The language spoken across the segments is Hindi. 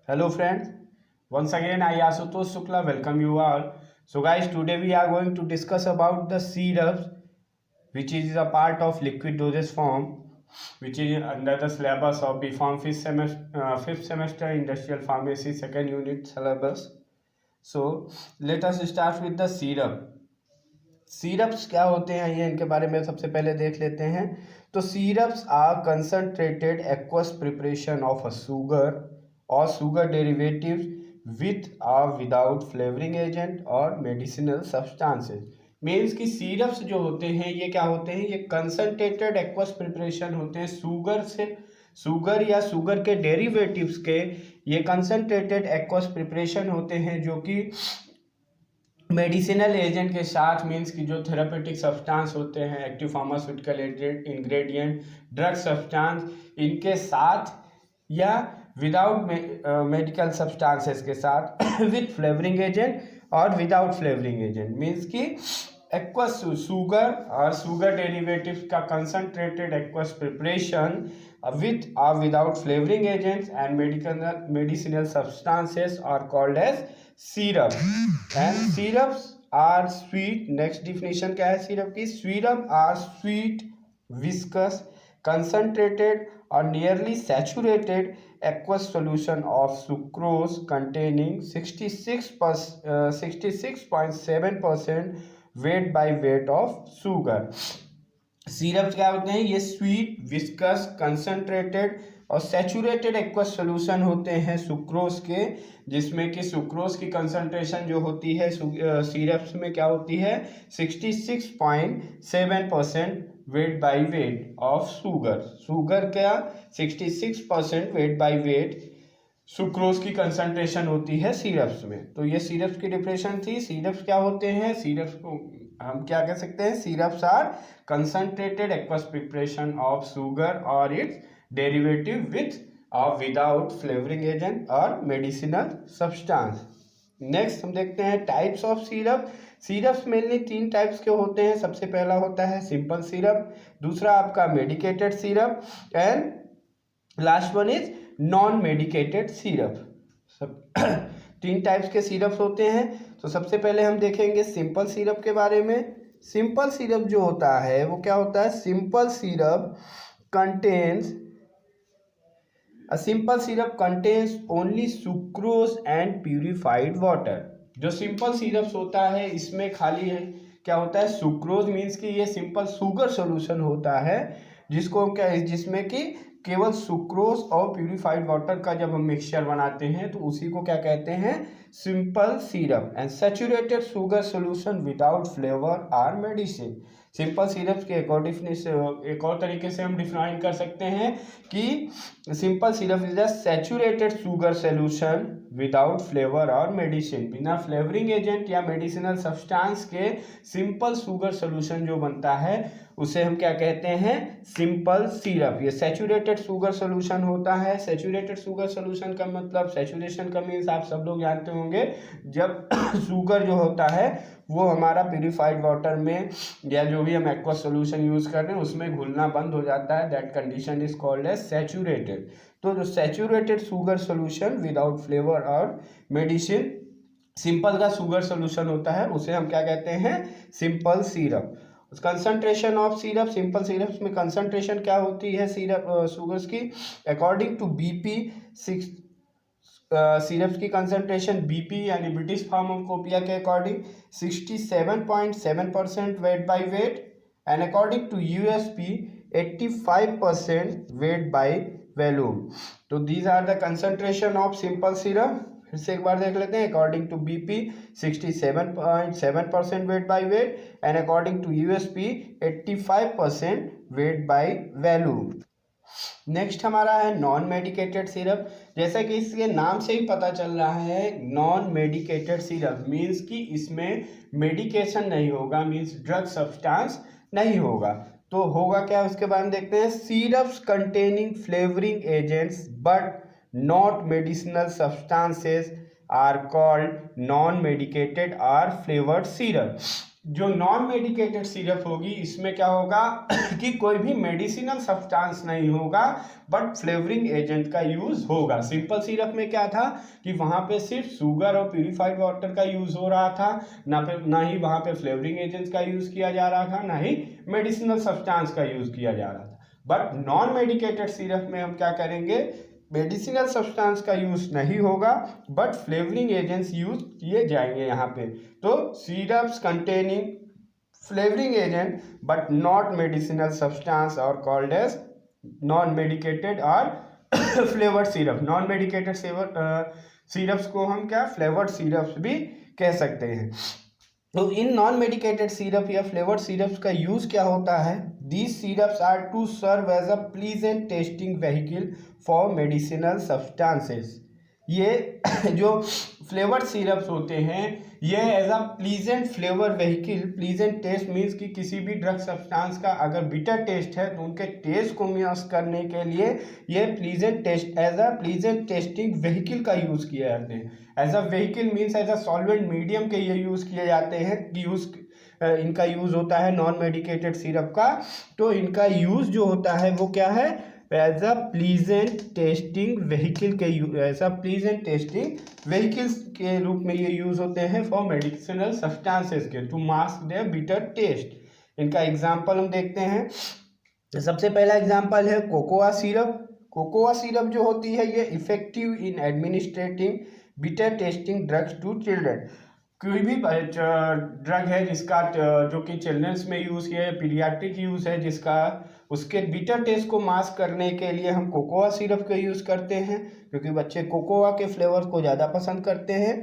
Hello friends, once again I Asutosh Shukla welcome you all. So guys, today we are going to discuss about the syrups which is a part of liquid dosage form which is under the syllabus of BPharm fifth semester Industrial Pharmacy second unit syllabus. So let us start with the syrup. Syrups क्या होते हैं ये इनके बारे में सबसे पहले देख लेते हैं। तो syrups are concentrated aqueous preparation of a sugar और शुगर डेरिवेटिव्स विथ और विदाउट फ्लेवरिंग एजेंट और मेडिसिनल सब्सटेंसेस। मीन्स कि सीरप्स जो होते हैं ये क्या होते हैं, ये कंसनट्रेटेड एक्वस प्रिपरेशन होते हैं शुगर से, शुगर या शुगर के डेरिवेटिव्स के ये कंसनट्रेटेड एक्वस प्रिपरेशन होते हैं जो कि मेडिसिनल एजेंट के साथ, मीन्स की जो थेरापेटिक सब्सटेंस होते हैं, active pharmaceutical ingredient, drug substance, इनके साथ या विदाउट मेडिकल सब्सटेंसेस के साथ विथ फ्लेवरिंग एजेंट और विदाउट फ्लेवरिंग एजेंट। मीन्स की एक्वस शुगर और शुगर डेरिवेटिव्स का कंसनट्रेटेड एक्वस प्रिपरेशन विथ और without flavouring agents and medicinal substances are called as syrup and syrups are sweet। next definition क्या है syrup की? syrup are sweet, viscous, concentrated or nearly saturated aqueous solution of sucrose containing 66.7% weight by weight of sugar। Syrups क्या होते हैं? ये स्वीट, विस्कस, कंसनट्रेटेड और सैचुरेटेड एक्वस सोल्यूशन होते हैं सुक्रोज के, जिसमें कि सुक्रोज की कंसंट्रेशन जो होती है सिरप्स में क्या होती है? 66.7% wait by weight of sugar. Sugar का 66% वेट बाई वेट सुक्रोज की कंसंट्रेशन होती है सिरप्स में। तो ये सिरप्स की डिफिनेशन थी। सिरप्स क्या होते हैं? सिरप्स को हम क्या कह सकते हैं? Syrups are concentrated aqueous preparation of sugar और इट्स डेरिवेटिव विथ और विदाउट फ्लेवरिंग एजेंट और मेडिसिनल सब्सटेंस। नेक्स्ट हम देखते हैं types of syrup. Syrups mainly 3 types के होते हैं। सबसे पहला होता है सिंपल सिरप, दूसरा आपका medicated syrup and last one is non medicated syrup. सब 3 टाइप्स के सिरप्स होते हैं। तो सबसे पहले हम देखेंगे सिंपल सिरप के बारे में। सिंपल सिरप जो होता है वो क्या होता है? Simple syrup contains only sucrose and purified water. जो सिंपल सिरप्स होता है इसमें खाली है क्या होता है? सुक्रोज, मीन्स कि ये सिंपल शुगर सोल्यूशन होता है जिसमें कि केवल सुक्रोज और प्यूरिफाइड वाटर का जब हम मिक्सचर बनाते हैं तो उसी को क्या कहते हैं? Simple syrup. And saturated sugar solution without flavour or medicine. Simple syrup के एक और तरीके से हम डिफाइन कर सकते हैं कि simple syrup is a saturated sugar solution without flavour और मेडिसिन। बिना फ्लेवरिंग एजेंट या मेडिसिनल सब्सटेंस के सिंपल शुगर सोल्यूशन जो बनता है उसे हम क्या कहते हैं? Simple syrup. ये सैचुरेटेड शुगर सोल्यूशन होता है। सैचुरेटेड शुगर सोल्यूशन का मतलब, सैचुरेशन का मीन्स आप सब लोग जानते होंगे, जब शुगर जो होता है वो हमारा प्यूरिफाइड वाटर में या जो भी हम एक्वस सोल्यूशन यूज़ कर रहे हैं उसमें घुलना बंद हो जाता है। That condition is called as saturated. तो जो saturated sugar solution without flavour और मेडिसिन सिंपल का शुगर सोल्यूशन होता है उसे हम क्या कहते हैं? Simple syrup. Concentration of syrup. Simple syrups में कंसंट्रेशन क्या होती है सिरप शुगर्स की? अकॉर्डिंग टू बीपी सिरप्स की कंसंट्रेशन बीपी यानी ब्रिटिश फार्माकोपिया के according 67.7% weight by weight and according to USP 85% weight by volume. तो these are the concentration of simple syrup. फिर से एक बार देख लेते हैं। According to BP 67.7% weight by weight and according to USP 85% weight by volume. Next हमारा है नॉन मेडिकेटेड सिरप। जैसा कि इसके नाम से ही पता चल रहा है, नॉन मेडिकेटेड सिरप मीन्स कि इसमें मेडिकेशन नहीं होगा, मीन्स ड्रग सब्सटेंस नहीं होगा। तो होगा क्या उसके बारे में देखते हैं। Syrups containing flavouring agents but not medicinal substances are called non medicated or flavored syrup। जो नॉन मेडिकेटेड सिरप होगी इसमें क्या होगा कि कोई भी मेडिसिनल सब्सटेंस नहीं होगा बट फ्लेवरिंग एजेंट का यूज होगा। सिंपल सिरप में क्या था कि वहां पे सिर्फ शुगर और प्यूरिफाइड वाटर का यूज हो रहा था, ना ही वहां पे फ्लेवरिंग एजेंट्स का यूज किया जा रहा था, ना ही मेडिसिनल सब्सटेंस का यूज किया जा रहा था। बट नॉन मेडिकेटेड सिरप में हम क्या करेंगे, मेडिसिनल सब्सटेंस का यूज नहीं होगा बट फ्लेवरिंग एजेंट्स यूज किए जाएंगे यहाँ पे। तो syrups containing flavouring agent but not medicinal substance और कॉल्ड एज नॉन मेडिकेटेड और flavoured syrup. Non medicated syrups को हम क्या फ्लेवर्ड सिरप्स भी कह सकते हैं। तो इन नॉन मेडिकेटेड सिरप या फ्लेवर्ड सिरप्स का यूज क्या होता है, these syrups are to serve as a pleasant tasting vehicle for medicinal substances. ये जो फ्लेवर्ड सिरप्स होते हैं ये as a pleasant flavour vehicle, pleasant taste means कि किसी भी ड्रग सब्सटेंस का अगर बिटर टेस्ट है तो उनके टेस्ट को मास्क करने के लिए ये pleasant taste as a pleasant tasting vehicle का यूज किए जाते हैं। As a vehicle means as a solvent medium के ये यूज किए जाते हैं कि इनका यूज होता है नॉन मेडिकेटेड सिरप का। तो इनका यूज जो होता है वो क्या है, as a pleasant tasting vehicle के as a pleasant tasting vehicles के रूप में ये यूज होते हैं फॉर मेडिसिनल सब्सटेंसेस के to mask their bitter taste. इनका एग्जांपल हम देखते हैं। सबसे पहला एग्जांपल है कोकोआ सिरप। कोकोआ सिरप जो होती है ये effective in administrating bitter tasting drugs to children. कोई भी ड्रग है जिसका जो कि चिल्ड्रंस में यूज़ किया है, पीडियाट्रिक यूज़ है जिसका, उसके बीटा टेस्ट को मास्क करने के लिए हम कोकोआ सिरप का यूज़ करते हैं क्योंकि बच्चे कोकोआ के फ्लेवर को ज़्यादा पसंद करते हैं।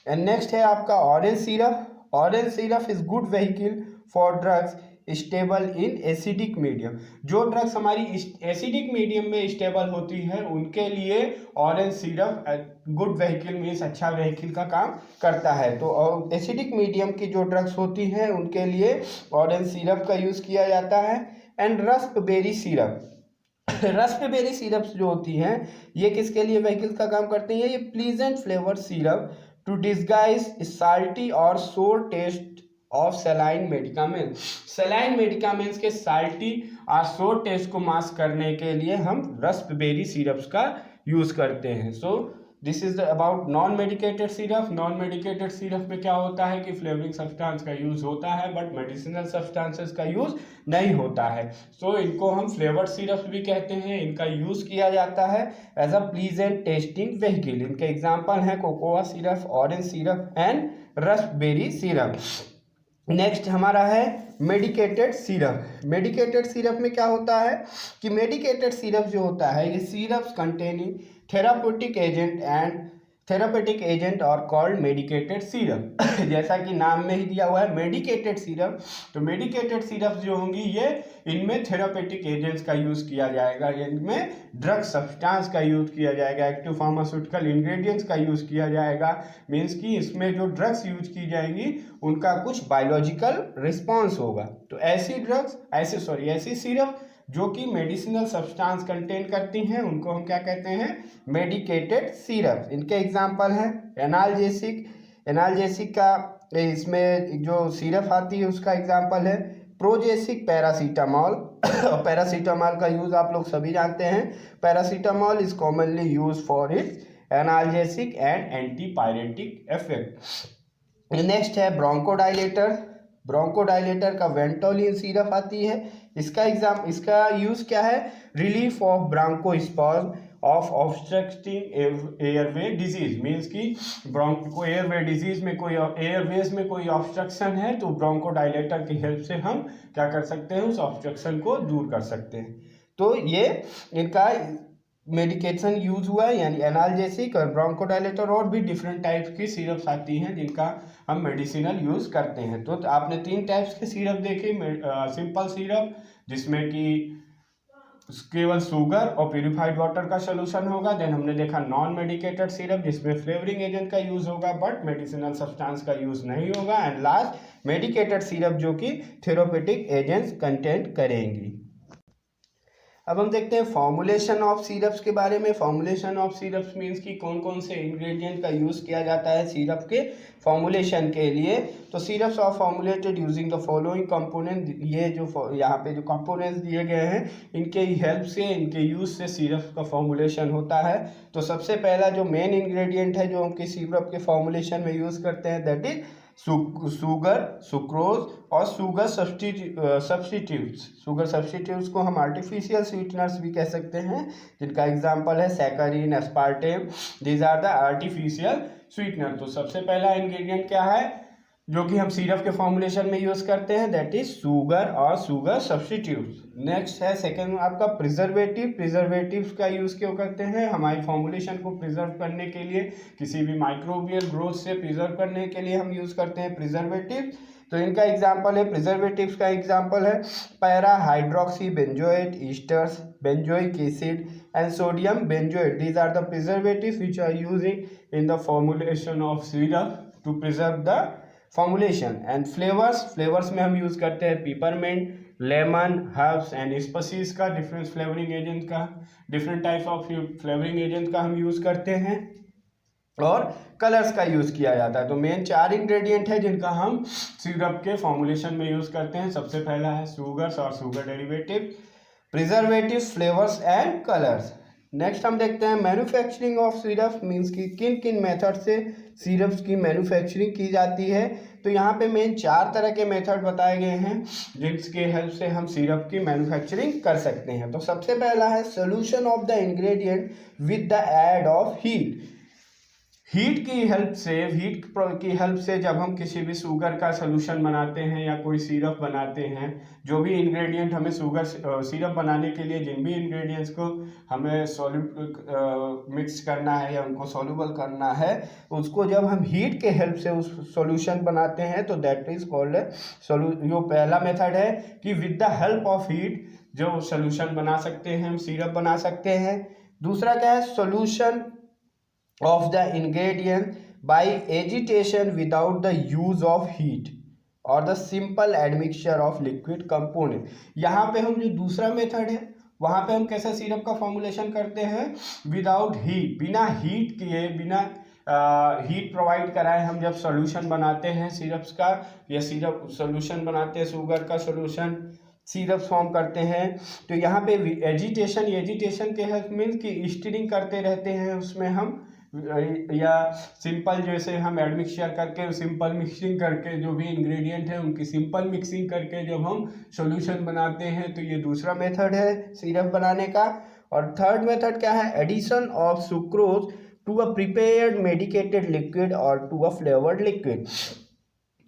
एंड नेक्स्ट है आपका orange syrup. Orange syrup is good vehicle for drugs stable in acidic medium. जो ड्रग्स हमारी एसिडिक मीडियम में स्टेबल होती है उनके लिए orange syrup good vehicle means अच्छा व्हीकल का काम करता है। तो एसिडिक मीडियम की जो ड्रग्स होती हैं उनके लिए ऑरेंज सिरप का यूज़ किया जाता है। And raspberry syrup. Raspberry syrups जो होती हैं ये किसके लिए व्हीकल का काम करती हैं, ये pleasant flavour syrup to disguise salty और sour taste of saline medicament. Saline medicaments के साल्टी और सोर टेस्ट को मास्क करने के लिए हम रास्पबेरी सिरप्स का यूज़ करते हैं। So this is about non medicated syrup. Non medicated syrup में क्या होता है कि फ्लेवरिंग सब्सटेंस का यूज़ होता है बट मेडिसिनल सब्सटेंसेस का यूज़ नहीं होता है। सो इनको हम फ्लेवर्ड सिरप्स भी कहते हैं। इनका यूज़ किया जाता है as a pleasant tasting vehicle. इनके एग्जाम्पल हैं cocoa syrup, orange syrup and raspberry syrup. Next हमारा है मेडिकेटेड सिरप। मेडिकेटेड सिरप में क्या होता है कि मेडिकेटेड सिरप जो होता है ये सिरप्स कंटेनिंग थेरापेटिक एजेंट और कॉल्ड मेडिकेटेड सिरप। जैसा कि नाम में ही दिया हुआ है मेडिकेटेड सिरप, तो मेडिकेटेड सिरप जो होंगी ये इनमें थेरापेटिक एजेंट्स का यूज़ किया जाएगा, इनमें ड्रग सब्सटेंस का यूज़ किया जाएगा, एक्टिव फार्मास्यूटिकल इंग्रेडिएंट्स का यूज़ किया जाएगा। मीन्स कि इसमें जो ड्रग्स यूज की जाएंगी उनका कुछ बायोलॉजिकल रिस्पॉन्स होगा। तो ऐसी सिरप जो कि मेडिसिनल सब्सटेंस कंटेन करती हैं उनको हम क्या कहते हैं, मेडिकेटेड सिरप। इनके एग्जांपल हैं एनाल्जेसिक। एनाल्जेसिक का इसमें जो सिरप आती है उसका एग्जांपल है प्रोजेसिक पैरासीटामॉल। पैरासीटामॉल का यूज़ आप लोग सभी जानते हैं। Paracetamol is commonly use for its analgesic and antipyretic effect. Next है ब्रोंकोडाइलेटर। ब्रोंकोडाइलेटर का वेंटोलिन सिरप आती है। इसका यूज क्या है, relief of bronchospasm of obstructing airway disease. Means कि ब्रोंको एयरवे डिजीज में कोई एयरवेज में कोई ऑब्स्ट्रक्शन है तो ब्रोंकोडाइलेटर की हेल्प से हम क्या कर सकते हैं, उस ऑब्स्ट्रक्शन को दूर कर सकते हैं। तो ये इनका मेडिकेशन यूज हुआ है यानी एनाल्जेसिक और ब्रोंकोडाइलेटर। और भी डिफरेंट टाइप्स की सिरप्स आती हैं जिनका हम मेडिसिनल यूज करते हैं। तो आपने 3 टाइप्स के सिरप देखे, सिंपल सिरप जिसमें कि केवल शुगर और प्यूरिफाइड वाटर का सोल्यूशन होगा। देन हमने देखा नॉन मेडिकेटेड सिरप जिसमें फ्लेवरिंग एजेंट का यूज होगा बट मेडिसिनल सब्सटेंस का यूज नहीं होगा। एंड लास्ट मेडिकेटेड सिरप जो कि थेरापेटिक एजेंट्स कंटेंट करेंगी। अब हम देखते हैं फॉर्मुलेशन ऑफ सिरप्स के बारे में। फॉर्मुलेशन ऑफ सिरप्स मीन्स कि कौन कौन से इंग्रेडिएंट का यूज़ किया जाता है सिरप के फॉर्मुलेशन के लिए। तो syrups are formulated using the following component. ये जो यहाँ पे जो कंपोनेंट्स दिए गए हैं इनके हेल्प से, इनके यूज़ से सिरप का फॉर्मुलेशन होता है। तो सबसे पहला जो मेन इंग्रेडिएंट है जो हम किसी सिरप के फॉर्मुलेशन में यूज़ करते हैं दैट इज शुगर, सुक्रोज और शुगर सब्सटीट्यूट्स। शुगर सब्सटीट्यूट्स को हम आर्टिफिशियल स्वीटनर्स भी कह सकते हैं, जिनका एग्जांपल है saccharin, aspartame. These are the artificial sweetener. तो सबसे पहला इंग्रेडिएंट क्या है जो कि हम सिरप के फॉर्मुलेशन में यूज़ करते हैं दैट इज शुगर और शुगर सब्सटीट्यूट्स। नेक्स्ट है सेकेंड आपका प्रिजर्वेटिव। प्रिजर्वेटिव्स का यूज़ क्यों करते हैं? हमारी फॉर्मुलेशन को प्रिजर्व करने के लिए, किसी भी माइक्रोबियल ग्रोथ से प्रिजर्व करने के लिए हम यूज़ करते हैं प्रिजर्वेटिव। तो इनका एग्जाम्पल है, प्रिजर्वेटिव्स का एग्जाम्पल है para hydroxy benzoate, esters, benzoic acid and sodium benzoate. These are the preservatives which are using in the formulation of syrup to preserve the formulation. And flavours में हम यूज़ करते हैं peppermint, lemon, herbs and spices का, डिफरेंट फ्लेवरिंग एजेंट का, different types of flavouring agent का हम यूज़ करते हैं। और कलर्स का यूज़ किया जाता है। तो मेन 4 इंग्रेडिएंट है जिनका हम सिरप के फॉर्मुलेशन में यूज़ करते हैं। सबसे पहला है शुगर्स और sugar derivative, preservative, flavours and colours. Next हम देखते हैं मैन्युफैक्चरिंग ऑफ सिरप मीन्स कि किन किन मेथड से सिरप्स की मैन्युफैक्चरिंग की जाती है। तो यहाँ पे मेन 4 तरह के मेथड बताए गए हैं जिनके हेल्प से हम सिरप की मैन्युफैक्चरिंग कर सकते हैं। तो सबसे पहला है solution of the ingredient with the add of heat. Heat की हेल्प से जब हम किसी भी शुगर का सोल्यूशन बनाते हैं या कोई सिरप बनाते हैं, जो भी इंग्रेडिएंट हमें शुगर सिरप बनाने के लिए जिन भी इंग्रेडिएंट्स को हमें मिक्स करना है या उनको सॉल्युबल करना है, उसको जब हम हीट के हेल्प से उस सॉल्यूशन बनाते हैं तो दैट इज कॉल्ड जो पहला मेथड है कि with the help of heat जो सॉल्यूशन बना सकते हैं, हम सिरप बना सकते हैं। दूसरा क्या है? Solution of the ingredient by agitation without the use of heat or the simple admixture of liquid component। यहाँ पे हम जो दूसरा मेथड है वहाँ पे हम कैसे सिरप का फॉर्मुलेशन करते हैं? विदाउट हीट, बिना हीट किए, बिना हीट प्रोवाइड कराए हम जब सॉल्यूशन बनाते हैं सिरप्स का, या सिरप सॉल्यूशन बनाते हैं शुगर का सॉल्यूशन, सिरप फॉर्म करते हैं। तो यहाँ पे एजिटेशन के हेल्प मीन्स कि स्टीरिंग करते रहते हैं उसमें हम, या सिंपल जैसे हम एडमिक्सचर करके, सिंपल मिक्सिंग करके जो भी इंग्रेडिएंट है उनकी सिंपल मिक्सिंग करके जब हम सॉल्यूशन बनाते हैं, तो ये दूसरा मेथड है सिरप बनाने का। और थर्ड मेथड क्या है? Addition of sucrose to a prepared medicated liquid और टू अ फ्लेवर्ड लिक्विड।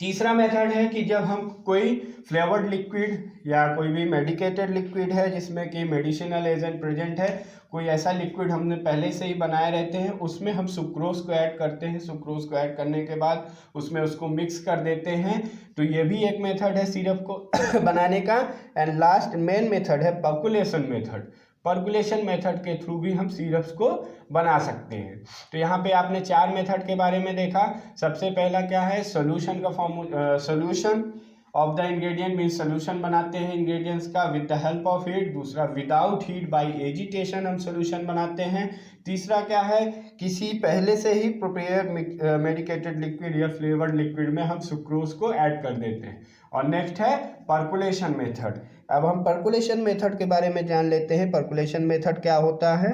तीसरा मेथड है कि जब हम कोई फ्लेवर्ड लिक्विड या कोई भी मेडिकेटेड लिक्विड है जिसमें कि मेडिसिनल एजेंट प्रेजेंट है, कोई ऐसा लिक्विड हमने पहले से ही बनाए रहते हैं, उसमें हम सुक्रोज को ऐड करते हैं। सुक्रोज को ऐड करने के बाद उसमें उसको मिक्स कर देते हैं। तो ये भी एक मेथड है सिरप को बनाने का। एंड लास्ट मेन मेथड है पर्कुलेशन मेथड। पर्कुलेशन मेथड के थ्रू भी हम सिरप्स को बना सकते हैं। तो यहाँ पे आपने 4 मेथड के बारे में देखा। सबसे पहला क्या है? सोल्यूशन का solution of the ingredient means solution बनाते हैं इंग्रेडिएंट्स का with the help of heat. दूसरा विदाउट हीट बाय एजिटेशन हम सोल्यूशन बनाते हैं। तीसरा क्या है? किसी पहले से ही प्रिपेयर मेडिकेटेड लिक्विड या फ्लेवर्ड लिक्विड में हम सुक्रोज को ऐड कर देते हैं। और नेक्स्ट है पर्कुलेशन मेथड। अब हम पर्कुलेशन मेथड के बारे में जान लेते हैं। पर्कुलेशन मेथड क्या होता है?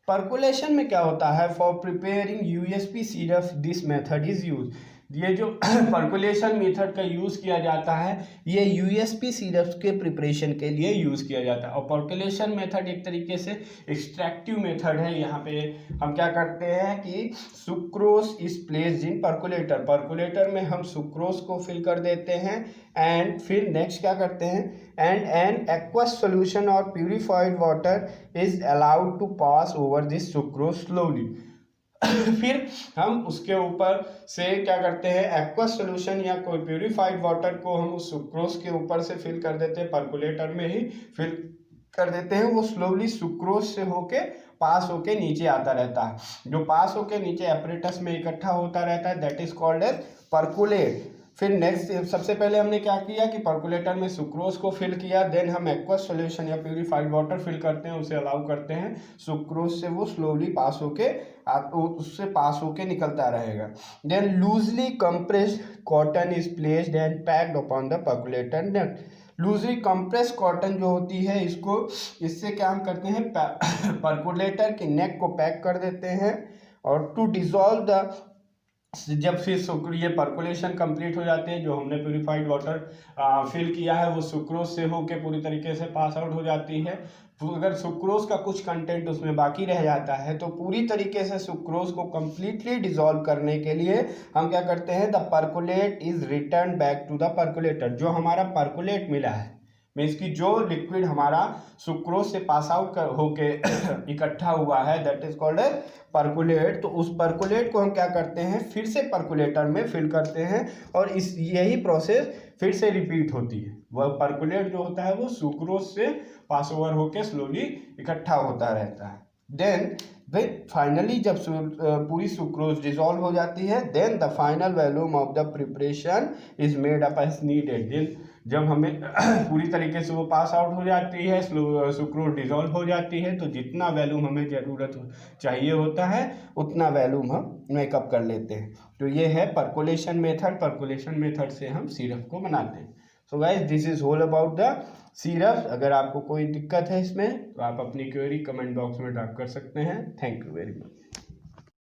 पर्कुलेशन में क्या होता है? For preparing USP syrup this method is use. ये जो पर्कुलेशन मेथड का यूज़ किया जाता है ये यूएसपी सिरप्स के प्रिपरेशन के लिए यूज़ किया जाता है। और पर्कुलेशन मेथड एक तरीके से एक्सट्रैक्टिव मेथड है। यहाँ पे हम क्या करते हैं कि सुक्रोज इज प्लेस्ड इन पर्कुलेटर। पर्कुलेटर में हम सुक्रोज को फिल कर देते हैं एंड फिर नेक्स्ट क्या करते हैं? एंड एन एक्वस सोल्यूशन और purified water is allowed to pass over this sucrose slowly. फिर हम उसके ऊपर से क्या करते हैं? एक्वस सोल्यूशन या कोई प्यूरिफाइड वाटर को हम उस सुक्रोज के ऊपर से फिल कर देते हैं, पर्कुलेटर में ही फिल कर देते हैं। वो स्लोली सुक्रोज से होके पास होके नीचे आता रहता है। जो पास होके नीचे एपरेटस में इकट्ठा होता रहता है that is called as percolate. फिर नेक्स्ट सबसे पहले हमने क्या किया कि पर्कुलेटर में सुक्रोज को फिल किया, देन हम एक्वस सॉल्यूशन या प्यूरिफाइड वाटर फिल करते हैं, उसे अलाउ करते हैं सुक्रोज से वो स्लोली पास होके उससे पास होके निकलता रहेगा। Then loosely compressed cotton is placed and packed upon the percolator net. Loosely compress cotton जो होती है इससे क्या हम करते हैं पर्कुलेटर के नेक को पैक कर देते हैं और टू डिजोल्व द जब फिर ये पर्कुलेशन कंप्लीट हो जाते हैं, जो हमने प्यूरिफाइड वाटर फिल किया है वो सुक्रोज से होके पूरी तरीके से पास आउट हो जाती है। तो अगर सुक्रोज का कुछ कंटेंट उसमें बाकी रह जाता है तो पूरी तरीके से सुक्रोज को कंप्लीटली डिसॉल्व करने के लिए हम क्या करते हैं, the percolate is return back to the percolator. जो हमारा पर्कुलेट मिला है मीन्स की जो लिक्विड हमारा सुक्रोज से पास आउट होके इकट्ठा हुआ है that is called a percolate. तो उस पर्कुलेट को हम क्या करते हैं, फिर से पर्कुलेटर में फिल करते हैं और यही प्रोसेस फिर से रिपीट होती है। वह पर्कुलेट जो होता है वो सुक्रोज से पास ओवर होके स्लोली इकट्ठा होता रहता है। देन फाइनली जब पूरी सुक्रोज डिसॉल्व हो जाती है, then the final volume of the preparation is made up as needed. Then जब हमें पूरी तरीके से वो पास आउट हो जाती है, सुक्रोज डिसॉल्व हो जाती है, तो जितना वॉल्यूम हमें ज़रूरत चाहिए होता है उतना वॉल्यूम हम मेकअप कर लेते हैं। तो ये है पर्कुलेशन मेथड। पर्कुलेशन मेथड से हम सिरप को बनाते हैं। So guys this is all about the syrup. अगर आपको कोई दिक्कत है इसमें तो आप अपनी क्वेरी कमेंट बॉक्स में ड्रॉप कर सकते हैं। Thank you very much.